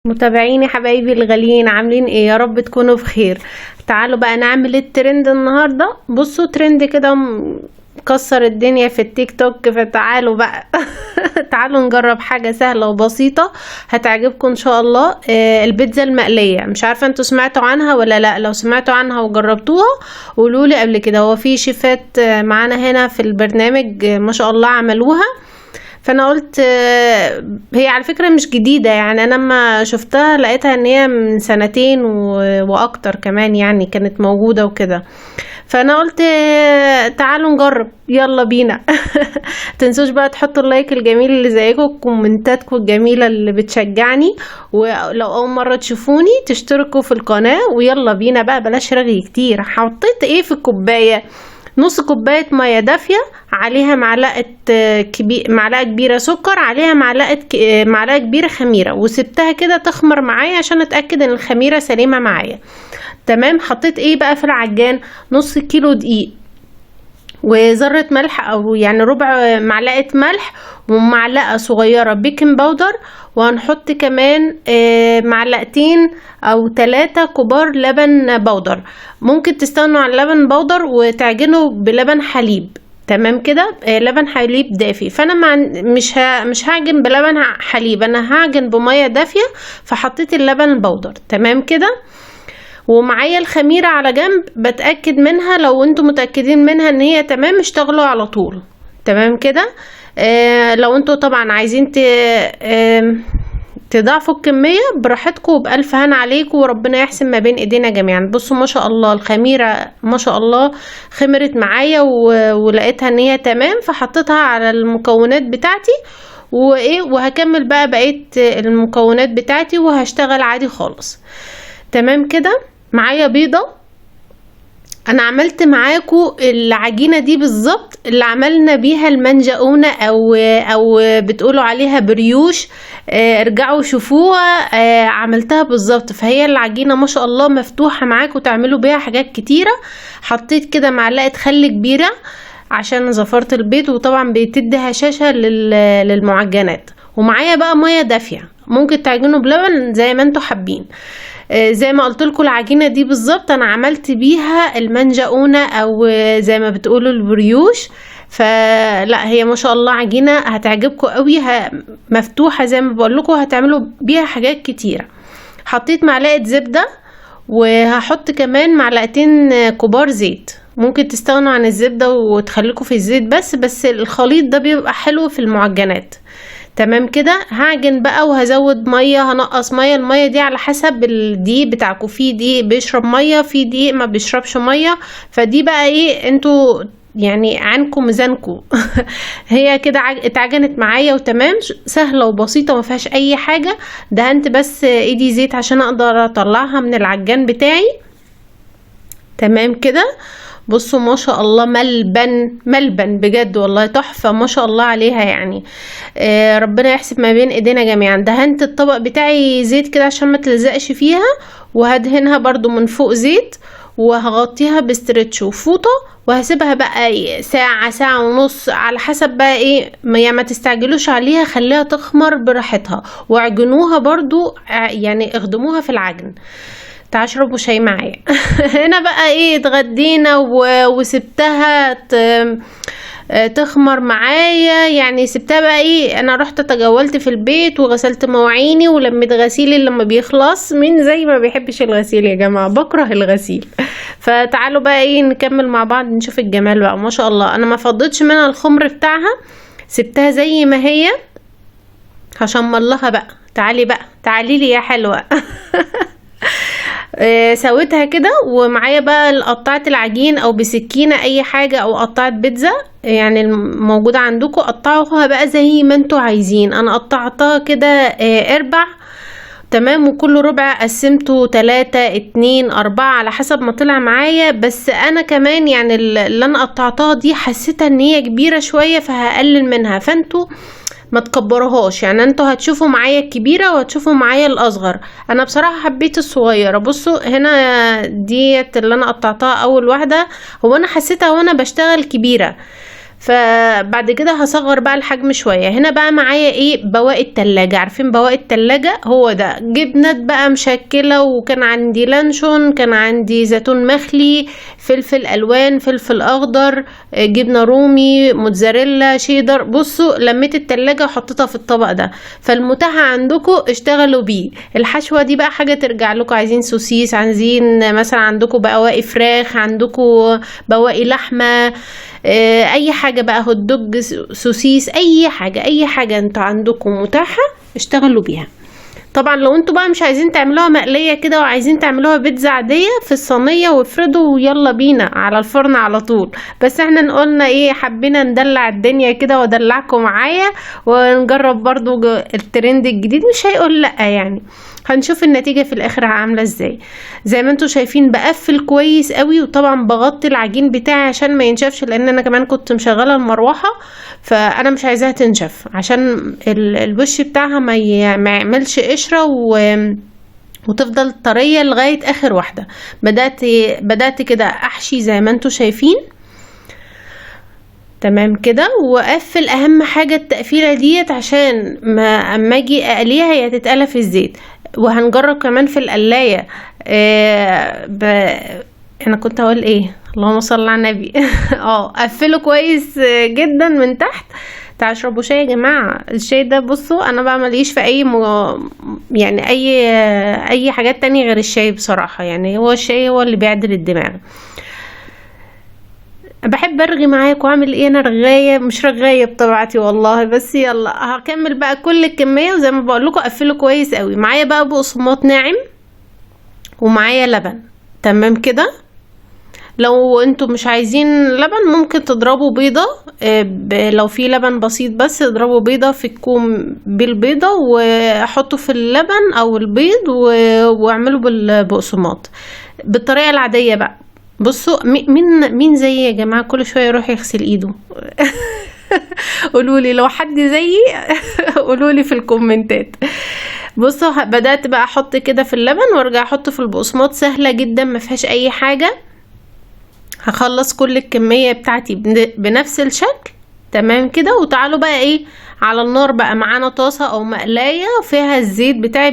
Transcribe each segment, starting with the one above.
متابعيني حبايبي الغاليين، عاملين ايه؟ يا رب تكونوا بخير. تعالوا بقى نعمل الترند النهارده. بصوا ترند كده مكسر الدنيا في التيك توك، فتعالوا بقى تعالوا نجرب حاجه سهله وبسيطه هتعجبكم ان شاء الله. البيتزا المقليه، مش عارفه انتوا سمعتوا عنها ولا لا. لو سمعتوا عنها وجربتوها قولوا لي قبل كده. هو في شيفات معانا هنا في البرنامج ما شاء الله عملوها، فانا قلت هي على فكرة مش جديدة، يعني انا لما شفتها لقيتها ان هي من سنتين واكتر كمان، يعني كانت موجودة وكده. فانا قلت تعالوا نجرب، يلا بينا تنسوش بقى تحطوا اللايك الجميل اللي زيكم، وكومنتاتكم الجميلة اللي بتشجعني، ولو اول مرة تشوفوني تشتركوا في القناة. ويلا بينا بقى، بلاش رغي كتير. حطيت ايه في الكوباية؟ نص كوباية مية دافية، عليها معلقة كبيرة سكر، عليها معلقة كبيرة خميرة، وسبتها كده تخمر معايا عشان اتأكد ان الخميرة سليمة معايا. تمام. حطيت ايه بقى في العجان؟ نص كيلو دقيق، وذرة ملح او يعني ربع معلقة ملح، ومعلقة صغيرة بيكنج باودر، وهنحط كمان معلقتين او 3 كبار لبن بودر. ممكن تستغنوا عن اللبن بودر وتعجنوا بلبن حليب. تمام كده. لبن حليب دافي. فانا مش هعجن بلبن حليب، انا هعجن بمية دافية، فحطيت اللبن البودر. تمام كده. ومعايا الخميرة على جنب، بتأكد منها. لو انتم متأكدين منها ان هي تمام اشتغلوا على طول. تمام كده. لو انتوا طبعا عايزين تضاعفوا الكمية براحتكم، وبألف هنا عليكم، وربنا يحسن ما بين ايدينا جميعا. بصوا ما شاء الله الخميرة ما شاء الله خمرت معايا، ولقيتها ان هي تمام، فحطيتها على المكونات بتاعتي وهكمل بقى بقية المكونات بتاعتي وهشتغل عادي خالص. تمام كده. معايا بيضة. انا عملت معاكم العجينة دي بالظبط اللي عملنا بيها المنجقونة او بتقولوا عليها بريوش. ارجعوا شوفوها. عملتها بالظبط. فهي العجينة ما شاء الله مفتوحة معاكم تعملوا بيها حاجات كتيرة. حطيت كده معلقة خل كبيرة عشان زفرت البيض، وطبعا بتدي هشاشة للمعجنات. ومعايا بقى مية دافية، ممكن تعجنوا بلبن زي ما انتوا حابين. زي ما قلت لكم العجينه دي بالظبط انا عملت بيها المنجقونه او زي ما بتقولوا البريوش. فلا هي ما شاء الله عجينه هتعجبكم قوي، مفتوحه زي ما بقول لكم، هتعملوا بيها حاجات كتيره. حطيت معلقه زبده، وهحط كمان معلقتين كبار زيت. ممكن تستغنوا عن الزبده وتخليكم في الزيت بس الخليط ده بيبقى حلو في المعجنات. تمام كده. هعجن بقى وهزود ميه، هنقص ميه. الميه دي على حسب الدقيق بتاعكم، في دقيق بيشرب ميه، في دقيق ما بيشربش ميه. فدي بقى ايه انتوا يعني عنكم ميزانكم هي كده اتعجنت معايا وتمام، سهله وبسيطه، ما فيهاش اي حاجه. دهنت بس ايدي زيت عشان اقدر اطلعها من العجان بتاعي. تمام كده. بصوا ما شاء الله ملبن بجد والله تحفة ما شاء الله عليها يعني. ربنا يحسب ما بين ايدينا جميعا. دهنت الطبق بتاعي زيت كده عشان ما تلزقش فيها، وهدهنها برضو من فوق زيت، وهغطيها بستريتش وفوطة، وهسيبها بقى ساعة ونص على حسب بقى ايه. ما تستعجلوش عليها، خليها تخمر براحتها، واعجنوها برضو يعني اخدموها في العجن. تعالوا اشربوا شاي معايا هنا بقى ايه اتغدينا وسبتها تخمر معايا، يعني سبتها بقى ايه. انا رحت تجولت في البيت وغسلت مواعيني ولميت غسيلي لما بيخلص. مين زي ما بيحبش الغسيل يا جماعة؟ بكره الغسيل. فتعالوا بقى ايه نكمل مع بعض نشوف الجمال بقى. ما شاء الله انا ما فضيتش منها الخمر بتاعها، سبتها زي ما هي هشمر بقى. تعالي لي يا حلوة سويتها كده. ومعايا بقى قطعة العجين او بسكينة اي حاجة، او قطعة بيتزا يعني الموجودة عندكم. قطعوها بقى زي ما انتوا عايزين. انا قطعتها كده اربع. تمام. وكل ربع قسمته 3 2 4 على حسب ما طلع معايا. بس انا كمان يعني اللي انا قطعتها دي حسيتها ان هي كبيرة شوية، فهقلل منها. فانتوا ما تكبرهاش، يعني انتوا هتشوفوا معايا الكبيرة وهتشوفوا معايا الاصغر. انا بصراحة حبيت الصغيرة. بصوا هنا ديت اللي انا قطعتها اول واحدة. هو انا حسيتها وانا بشتغل كبيرة، فبعد كده هصغر بقى الحجم شوية. هنا بقى معايا ايه؟ بواقي التلاجة. عارفين بواقي التلاجة؟ هو ده. جبنات بقى مشكلة، وكان عندي لانشون، كان عندي زيتون مخلي، فلفل الوان، فلفل اخضر، جبنة رومي، موتزاريلا، شيدر. بصوا لميت التلاجة وحطيتها في الطبق ده. فالمتاح عندكم اشتغلوا بيه. الحشوة دي بقى حاجة ترجع لكم. عايزين سوسيس، عايزين مثلا عندكم بواقي فراخ، عندكم بواقي لحمة، اي حاجة بقى، هوت دوج، سوسيس، اي حاجة انتوا عندكم متاحة اشتغلوا بيها. طبعا لو انتوا بقى مش عايزين تعملوها مقلية كده وعايزين تعملوها بيتزا عادية، في الصينية وافردوا ويلا بينا على الفرن على طول. بس احنا قلنا ايه، حبينا ندلع الدنيا كده وادلعكم معايا ونجرب برضو الترند الجديد. مش هيقول لا يعني. هنشوف النتيجة في الاخر عاملة ازاي. زي ما انتوا شايفين بقفل كويس قوي، وطبعا بغطي العجين بتاعي عشان ما ينشفش، لان انا كمان كنت مشغلة المروحة، فانا مش عايزاها تنشف عشان الوش بتاعها ما يعملش قشرة وتفضل طرية لغاية اخر واحدة. بدأت كده احشي زي ما انتوا شايفين. تمام كده. واقفل اهم حاجة التقفيلة ديت، عشان ما اما اجي اقليها هي تتقلى في الزيت. وهنجرب كمان في القلاية. انا كنت هقول ايه؟ اللهم صل على النبي. قفله كويس جدا من تحت. تعالوا اشربوا شاي يا جماعه. الشاي ده بصوا انا بقى ماليش في يعني اي حاجات تانية غير الشاي بصراحه. يعني هو الشاي هو اللي بيعدل الدماغ. بحب ارغي معاك واعمل ايه. انا رغايه مش رغايه بطبيعتي والله. بس يلا هكمل بقى كل الكميه، وزي ما بقول لكم قفله كويس قوي. معايا بقى بقسماط ناعم ومعايا لبن. تمام كده. لو انتوا مش عايزين لبن ممكن تضربوا بيضة. لو في لبن بسيط بس اضربوا بيضة في الكوم بالبيضة وحطوا في اللبن او البيض واعملوا بالبقسماط بالطريقة العادية بقى. بصوا مين زي يا جماعة كل شوية يروح يغسل ايده؟ قولولي لو حد زيي. قولولي في الكومنتات. بصوا بدأت بقى احط كده في اللبن وارجع احط في البقسماط. سهلة جدا ما فيهاش اي حاجة. هخلص كل الكمية بتاعتي بنفس الشكل. تمام كده. وتعالوا بقى ايه على النار بقى. معانا طاسة او مقلاية فيها الزيت بتاعي،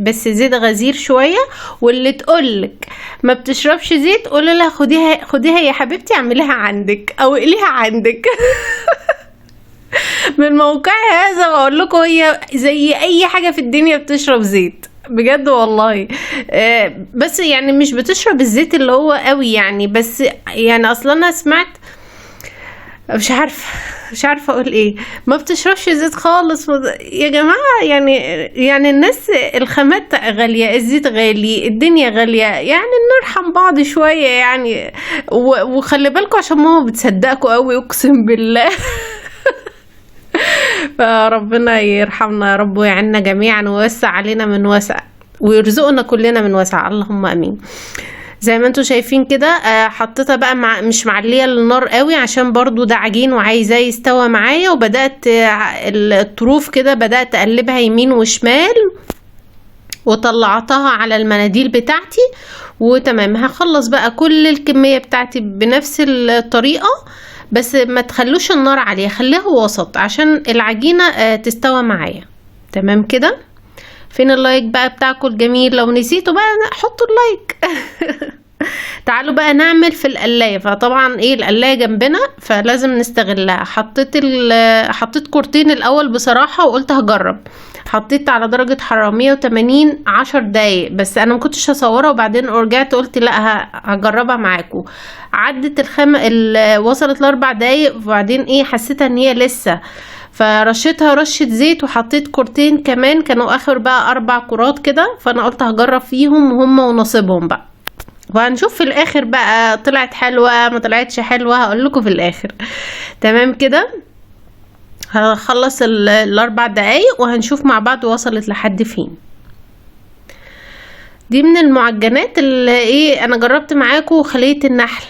بس زيت غزير شوية. واللي تقولك ما بتشربش زيت قولي لها خديها يا حبيبتي اعمليها عندك او اقليها عندك. من موقعي هذا بقول لكم هي زي اي حاجة في الدنيا بتشرب زيت بجد والله. بس يعني مش بتشرب الزيت اللي هو قوي يعني. بس يعني اصلا انا سمعت مش عارفه اقول ايه. ما بتشربش زيت خالص يا جماعه. يعني الناس الخامات غاليه، الزيت غالي، الدنيا غاليه. يعني نرحم بعض شويه يعني. وخلي بالكم عشان ماما بتصدقكم قوي اقسم بالله. فربنا يرحمنا يا رب ويعنا جميعا ويوسع علينا من وسع ويرزقنا كلنا من وسع. اللهم امين. زي ما انتوا شايفين كده حطيتها بقى مش معليه النار قوي عشان برضو ده عجين وعايزاه يستوى معايا. وبدات الطروف كده بدات اقلبها يمين وشمال وطلعتها على المناديل بتاعتي. وتمام. هخلص بقى كل الكميه بتاعتي بنفس الطريقه. بس ما تخلوش النار عالية، خليها وسط عشان العجينة تستوى معايا. تمام كده. فين اللايك بقى بتاعكم الجميل؟ لو نسيتوا بقى حطوا اللايك. تعالوا بقى نعمل في القلاية. فطبعا ايه القلاية جنبنا فلازم نستغلها. حطيت كورتين الاول بصراحة وقلت هجرب. حطيت على درجة حرارة 180 10 دقايق. بس انا مكنتش هصورها وبعدين رجعت قلت لا هجربها معاكم. عدت وصلت ل4 دقايق وبعدين ايه حسيتها ان هي لسه. فرشيتها رشة زيت وحطيت كورتين كمان كانوا اخر بقى 4 كرات كده. فانا قلت هجرب فيهم هم ونصيبهم بقى. وهنشوف في الاخر بقى طلعت حلوة ما طلعتش حلوة هقول لكم في الاخر. تمام كده. هخلص ال4 دقايق وهنشوف مع بعض وصلت لحد فين. دي من المعجنات اللي ايه انا جربت معاكم خلية النحل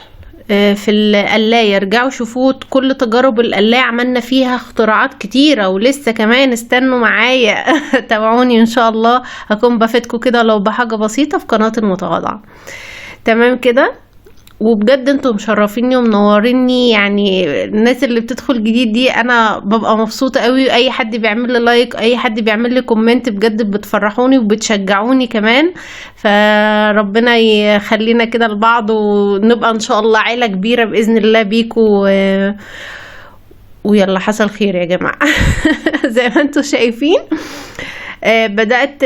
في القلاية. رجعوا شوفوا كل تجارب القلاية عملنا فيها اختراعات كتيرة ولسه كمان. استنوا معايا. تابعوني ان شاء الله هكون بفيدكم كده لو بحاجة بسيطة في قناة المتواضعة. تمام كده. وبجد انتوا مشرفيني ومنوريني، يعني الناس اللي بتدخل جديد دي انا ببقى مبسوطة قوي. اي حد بيعمل لي لايك، اي حد بيعمل لي كومنت، بجد بتفرحوني وبتشجعوني كمان. فربنا يخلينا كده لبعض، ونبقى ان شاء الله عيلة كبيرة بإذن الله بيكوا ويلا حصل خير يا جماعة. زي ما انتوا شايفين بدأت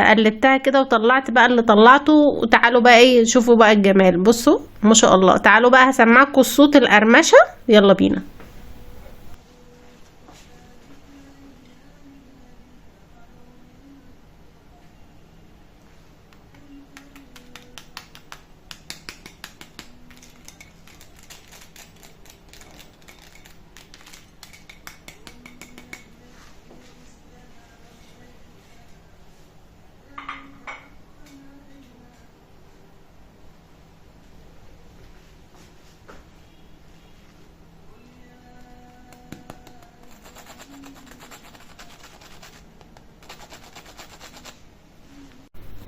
قلبتها كده وطلعت بقى اللي طلعته. وتعالوا بقى ايه شوفوا بقى الجمال، بصوا ما شاء الله. تعالوا بقى هسمعكم الصوت القرمشة، يلا بينا.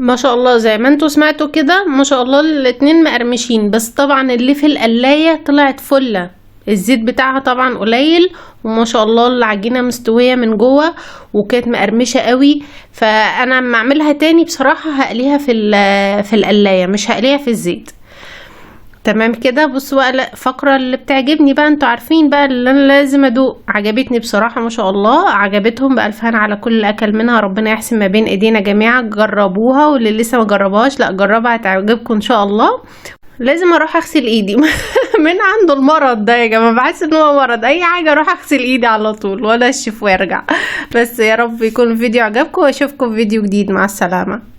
ما شاء الله زي ما انتوا سمعتوا كده، ما شاء الله الاتنين مقرمشين. بس طبعا اللي في القلاية طلعت فلة، الزيت بتاعها طبعا قليل، وما شاء الله العجينة مستوية من جوه وكانت مقرمشة قوي. فانا اما اعملها تاني بصراحة هقليها في القلاية، مش هقليها في الزيت. تمام كده. بصوا بقى الفقرة اللي بتعجبني بقى، انتوا عارفين بقى اللي انا لازم ادوق. عجبتني بصراحة ما شاء الله، عجبتهم. بألف هنا على كل اللي اكل منها، ربنا يحسن ما بين ايدينا جميعا. جربوها، واللي لسه ما جربوهاش لا جربها هتعجبكم ان شاء الله. لازم اروح اغسل ايدي. من عنده المرض ده يا جماعه، بحس ان هو مرض، اي حاجه اروح اغسل ايدي على طول ولا اشف وارجع. بس يا رب يكون الفيديو عجبكم، واشوفكم في فيديو جديد. مع السلامه.